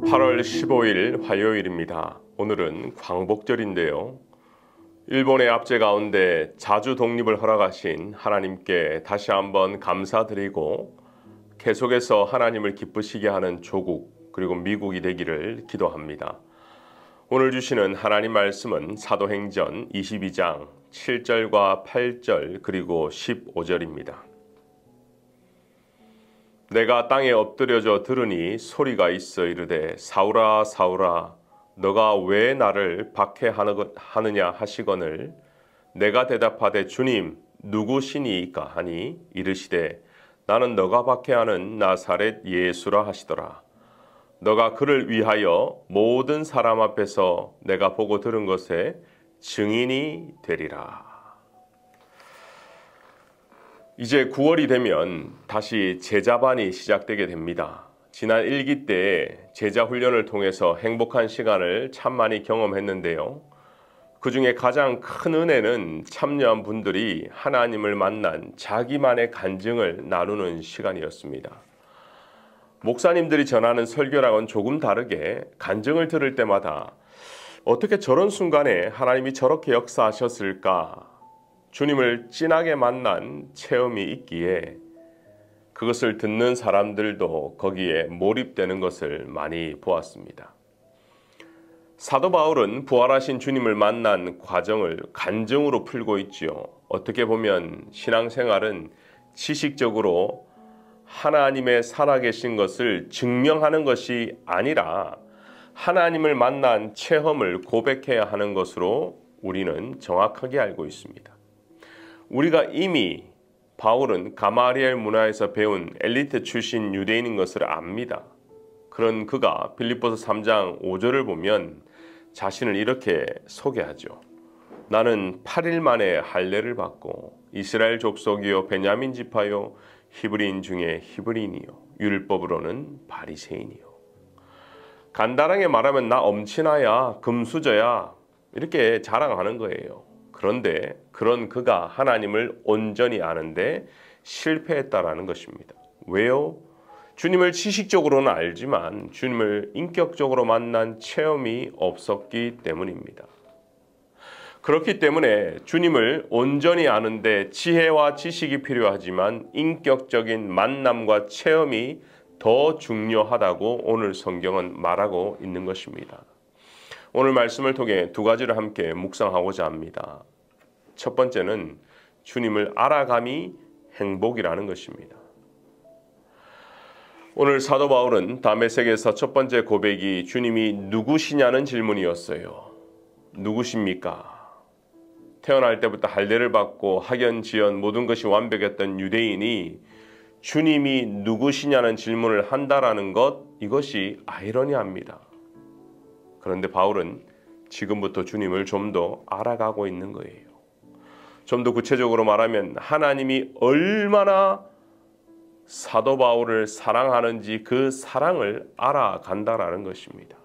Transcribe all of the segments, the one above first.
8월 15일 화요일입니다. 오늘은 광복절인데요. 일본의 압제 가운데 자주 독립을 허락하신 하나님께 다시 한번 감사드리고 계속해서 하나님을 기쁘시게 하는 조국 그리고 미국이 되기를 기도합니다. 오늘 주시는 하나님 말씀은 사도행전 22장 7절과 8절 그리고 15절입니다. 내가 땅에 엎드려져 들으니 소리가 있어 이르되 사울아 사울아 너가 왜 나를 박해하느냐 하시거늘 내가 대답하되 주님 누구시니이까 하니 이르시되 나는 너가 박해하는 나사렛 예수라 하시더라. 너가 그를 위하여 모든 사람 앞에서 내가 보고 들은 것에 증인이 되리라. 이제 9월이 되면 다시 제자반이 시작되게 됩니다. 지난 1기 때 제자 훈련을 통해서 행복한 시간을 참 많이 경험했는데요. 그 중에 가장 큰 은혜는 참여한 분들이 하나님을 만난 자기만의 간증을 나누는 시간이었습니다. 목사님들이 전하는 설교랑은 조금 다르게 간증을 들을 때마다 어떻게 저런 순간에 하나님이 저렇게 역사하셨을까? 주님을 진하게 만난 체험이 있기에 그것을 듣는 사람들도 거기에 몰입되는 것을 많이 보았습니다. 사도 바울은 부활하신 주님을 만난 과정을 간증으로 풀고 있지요. 어떻게 보면 신앙생활은 지식적으로 하나님의 살아계신 것을 증명하는 것이 아니라 하나님을 만난 체험을 고백해야 하는 것으로 우리는 정확하게 알고 있습니다. 우리가 이미 바울은 가마리엘 문화에서 배운 엘리트 출신 유대인인 것을 압니다. 그런 그가 빌립보서 3장 5절을 보면 자신을 이렇게 소개하죠. 나는 8일 만에 할례를 받고 이스라엘 족속이요 베냐민 지파요 히브리인 중에 히브리인이요 율법으로는 바리새인이요. 간단하게 말하면 나 엄친아야 금수저야 이렇게 자랑하는 거예요. 그런데 그런 그가 하나님을 온전히 아는데 실패했다라는 것입니다. 왜요? 주님을 지식적으로는 알지만 주님을 인격적으로 만난 체험이 없었기 때문입니다. 그렇기 때문에 주님을 온전히 아는데 지혜와 지식이 필요하지만 인격적인 만남과 체험이 더 중요하다고 오늘 성경은 말하고 있는 것입니다. 오늘 말씀을 통해 두 가지를 함께 묵상하고자 합니다. 첫 번째는 주님을 알아감이 행복이라는 것입니다. 오늘 사도 바울은 다메섹에서 첫 번째 고백이 주님이 누구시냐는 질문이었어요. 누구십니까? 태어날 때부터 할례를 받고 학연지연 모든 것이 완벽했던 유대인이 주님이 누구시냐는 질문을 한다라는 것, 이것이 아이러니합니다. 그런데 바울은 지금부터 주님을 좀 더 알아가고 있는 거예요. 좀 더 구체적으로 말하면 하나님이 얼마나 사도 바울을 사랑하는지 그 사랑을 알아간다라는 것입니다.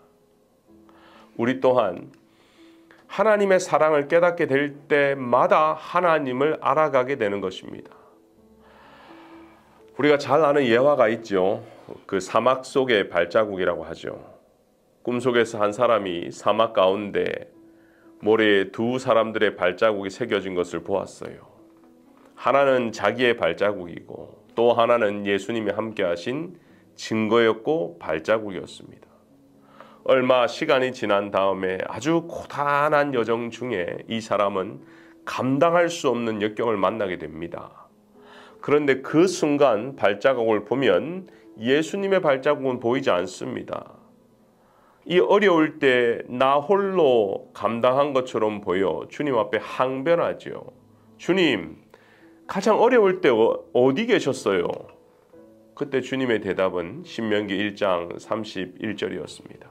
우리 또한 하나님의 사랑을 깨닫게 될 때마다 하나님을 알아가게 되는 것입니다. 우리가 잘 아는 예화가 있죠. 그 사막 속의 발자국이라고 하죠. 꿈속에서 한 사람이 사막 가운데 모래에 두 사람들의 발자국이 새겨진 것을 보았어요. 하나는 자기의 발자국이고 또 하나는 예수님이 함께하신 증거였고 발자국이었습니다. 얼마 시간이 지난 다음에 아주 고단한 여정 중에 이 사람은 감당할 수 없는 역경을 만나게 됩니다. 그런데 그 순간 발자국을 보면 예수님의 발자국은 보이지 않습니다. 이 어려울 때 나 홀로 감당한 것처럼 보여 주님 앞에 항변하죠. 주님, 가장 어려울 때 어디 계셨어요? 그때 주님의 대답은 신명기 1장 31절이었습니다.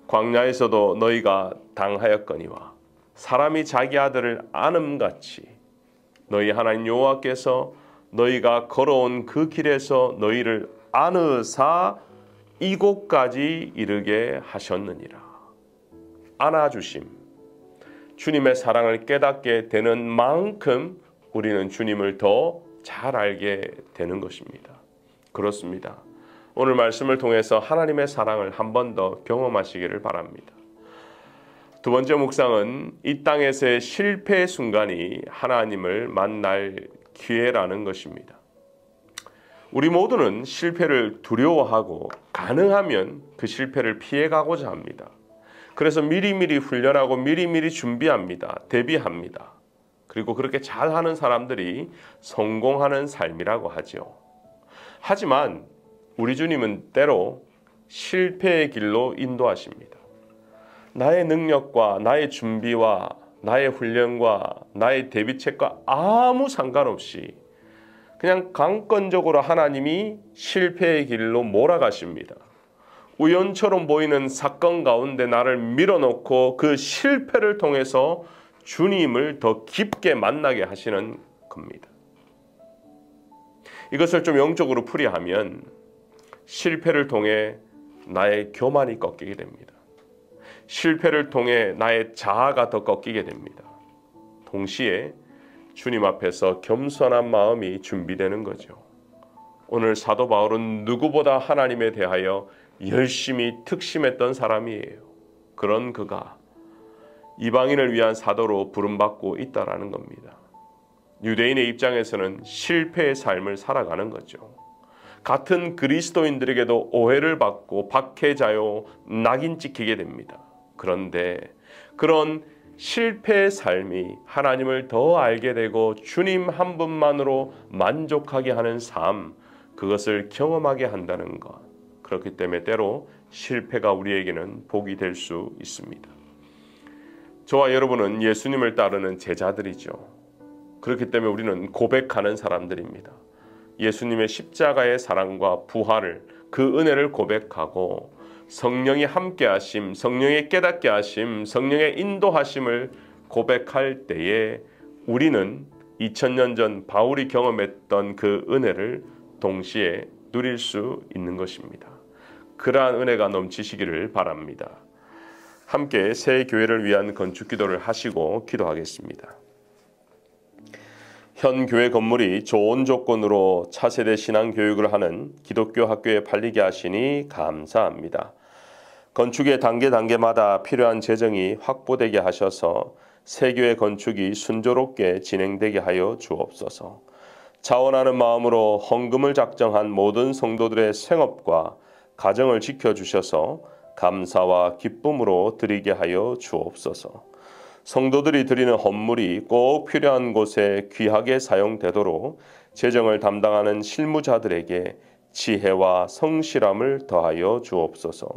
광야에서도 너희가 당하였거니와 사람이 자기 아들을 안음같이 너희 하나님 여호와께서 너희가 걸어온 그 길에서 너희를 안으사 이곳까지 이르게 하셨느니라. 안아주심, 주님의 사랑을 깨닫게 되는 만큼 우리는 주님을 더 잘 알게 되는 것입니다. 그렇습니다. 오늘 말씀을 통해서 하나님의 사랑을 한 번 더 경험하시기를 바랍니다. 두 번째 묵상은 이 땅에서의 실패의 순간이 하나님을 만날 기회라는 것입니다. 우리 모두는 실패를 두려워하고 가능하면 그 실패를 피해가고자 합니다. 그래서 미리미리 훈련하고 미리미리 준비합니다. 대비합니다. 그리고 그렇게 잘하는 사람들이 성공하는 삶이라고 하죠. 하지만 우리 주님은 때로 실패의 길로 인도하십니다. 나의 능력과 나의 준비와 나의 훈련과 나의 대비책과 아무 상관없이 그냥 강권적으로 하나님이 실패의 길로 몰아가십니다. 우연처럼 보이는 사건 가운데 나를 밀어넣고 그 실패를 통해서 주님을 더 깊게 만나게 하시는 겁니다. 이것을 좀 영적으로 풀이하면 실패를 통해 나의 교만이 꺾이게 됩니다. 실패를 통해 나의 자아가 더 꺾이게 됩니다. 동시에 주님 앞에서 겸손한 마음이 준비되는 거죠. 오늘 사도 바울은 누구보다 하나님에 대하여 열심히 특심했던 사람이에요. 그런 그가 이방인을 위한 사도로 부름받고 있다라는 겁니다. 유대인의 입장에서는 실패의 삶을 살아가는 거죠. 같은 그리스도인들에게도 오해를 받고 박해자요 낙인 찍히게 됩니다. 그런데 그런 실패의 삶이 하나님을 더 알게 되고 주님 한 분만으로 만족하게 하는 삶, 그것을 경험하게 한다는 것. 그렇기 때문에 때로 실패가 우리에게는 복이 될 수 있습니다. 저와 여러분은 예수님을 따르는 제자들이죠. 그렇기 때문에 우리는 고백하는 사람들입니다. 예수님의 십자가의 사랑과 부활을, 그 은혜를 고백하고 성령이 함께하심, 성령의 깨닫게 하심, 성령의 인도하심을 고백할 때에 우리는 2000년 전 바울이 경험했던 그 은혜를 동시에 누릴 수 있는 것입니다. 그러한 은혜가 넘치시기를 바랍니다. 함께 새 교회를 위한 건축 기도를 하시고 기도하겠습니다. 현 교회 건물이 좋은 조건으로 차세대 신앙 교육을 하는 기독교 학교에 팔리게 하시니 감사합니다. 건축의 단계마다 필요한 재정이 확보되게 하셔서 새 교회 건축이 순조롭게 진행되게 하여 주옵소서. 자원하는 마음으로 헌금을 작정한 모든 성도들의 생업과 가정을 지켜주셔서 감사와 기쁨으로 드리게 하여 주옵소서. 성도들이 드리는 헌물이 꼭 필요한 곳에 귀하게 사용되도록 재정을 담당하는 실무자들에게 지혜와 성실함을 더하여 주옵소서.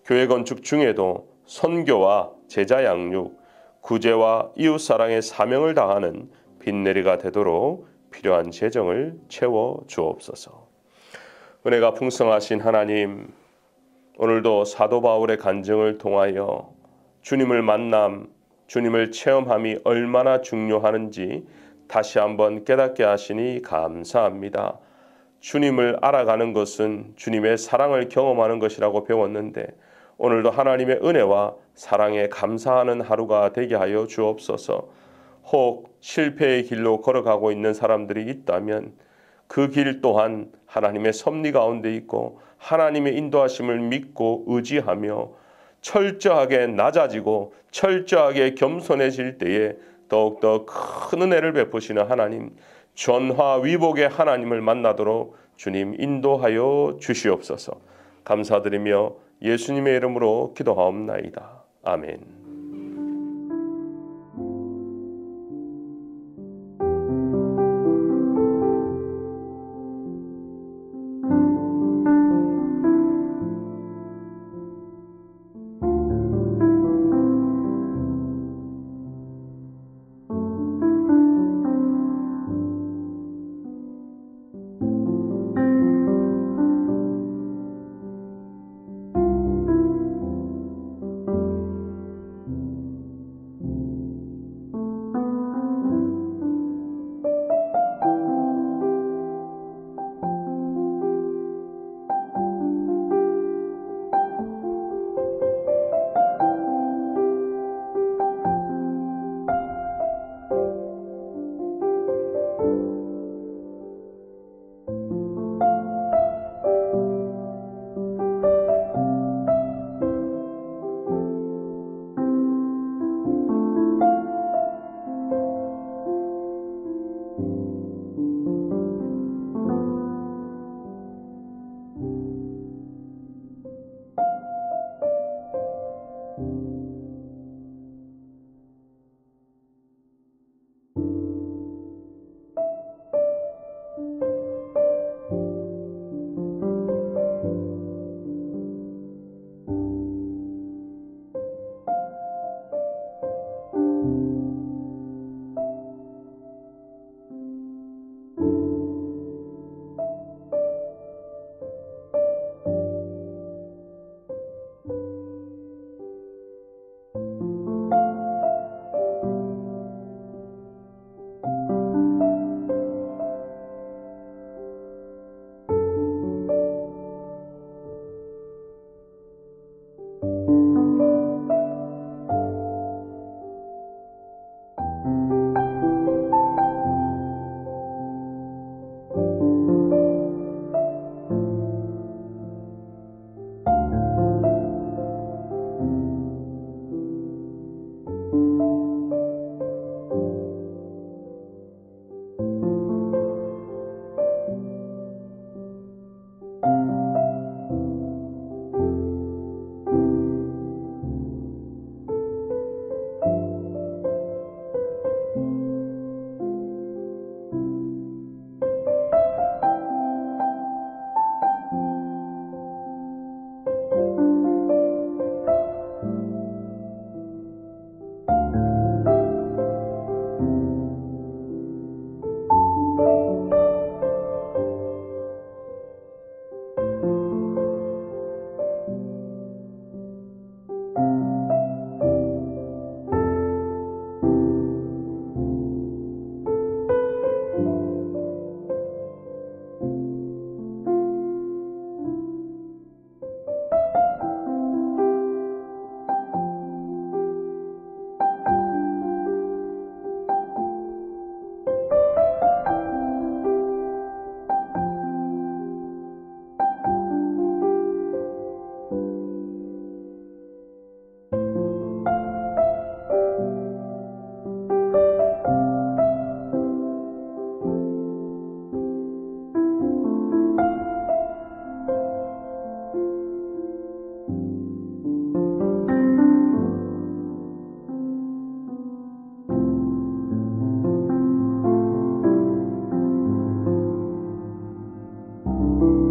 교회 건축 중에도 선교와 제자 양육, 구제와 이웃사랑의 사명을 다하는 빈내리가 되도록 필요한 재정을 채워 주옵소서. 은혜가 풍성하신 하나님, 오늘도 사도 바울의 간증을 통하여 주님을 만남, 주님을 체험함이 얼마나 중요하는지 다시 한번 깨닫게 하시니 감사합니다. 주님을 알아가는 것은 주님의 사랑을 경험하는 것이라고 배웠는데 오늘도 하나님의 은혜와 사랑에 감사하는 하루가 되게 하여 주옵소서. 혹 실패의 길로 걸어가고 있는 사람들이 있다면 그 길 또한 하나님의 섭리 가운데 있고 하나님의 인도하심을 믿고 의지하며 철저하게 낮아지고 철저하게 겸손해질 때에 더욱더 큰 은혜를 베푸시는 하나님, 전화위복의 하나님을 만나도록 주님 인도하여 주시옵소서. 감사드리며 예수님의 이름으로 기도하옵나이다. 아멘. 아멘.